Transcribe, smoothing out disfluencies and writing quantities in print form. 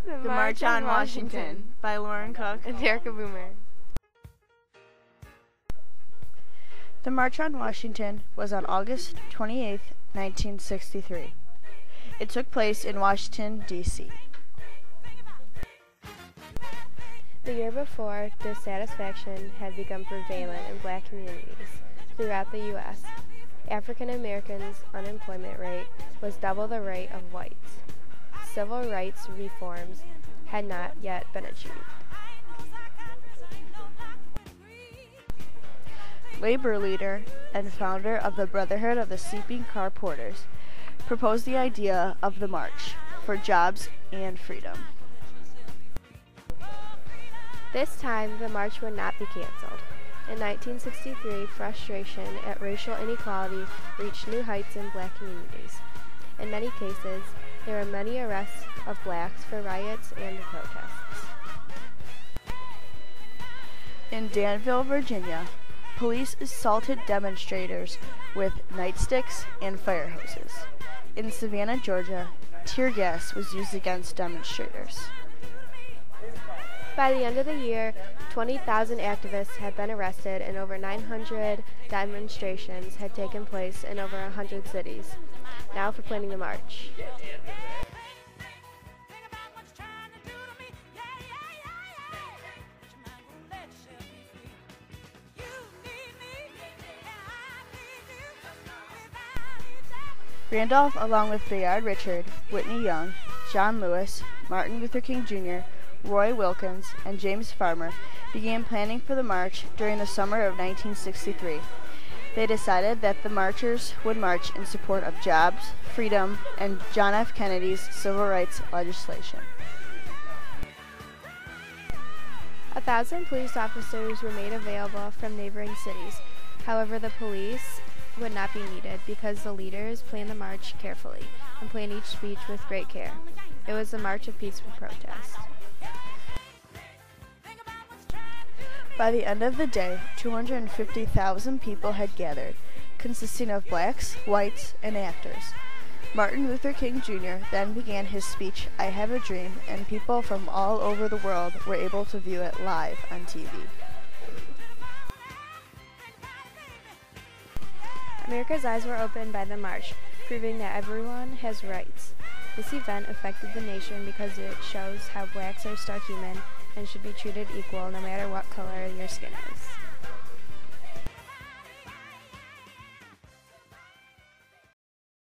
The March on Washington by Lauren Cooke and Erica Boomer. The March on Washington was on August 28, 1963. It took place in Washington, D.C. The year before, dissatisfaction had become prevalent in black communities throughout the U.S. African Americans' unemployment rate was double the rate of whites. Civil rights reforms had not yet been achieved. Labor leader and founder of the Brotherhood of the Sleeping Car Porters proposed the idea of the March for Jobs and Freedom. This time, the march would not be canceled. In 1963, frustration at racial inequality reached new heights in black communities. In many cases, there were many arrests of blacks for riots and protests. In Danville, Virginia, police assaulted demonstrators with nightsticks and fire hoses. In Savannah, Georgia, tear gas was used against demonstrators. By the end of the year, 20,000 activists had been arrested and over 900 demonstrations had taken place in over 100 cities. Now for planning the march. Randolph, along with Bayard Richard, Whitney Young, John Lewis, Martin Luther King Jr., Roy Wilkins, and James Farmer, began planning for the march during the summer of 1963. They decided that the marchers would march in support of jobs, freedom, and John F. Kennedy's civil rights legislation. 1,000 police officers were made available from neighboring cities. However, the police would not be needed because the leaders planned the march carefully and planned each speech with great care. It was a march of peaceful protest. By the end of the day, 250,000 people had gathered, consisting of blacks, whites, and actors. Martin Luther King Jr. then began his speech, "I Have a Dream," and people from all over the world were able to view it live on TV. America's eyes were opened by the march, proving that everyone has rights. This event affected the nation because it shows how blacks are still human and should be treated equal no matter what color your skin is.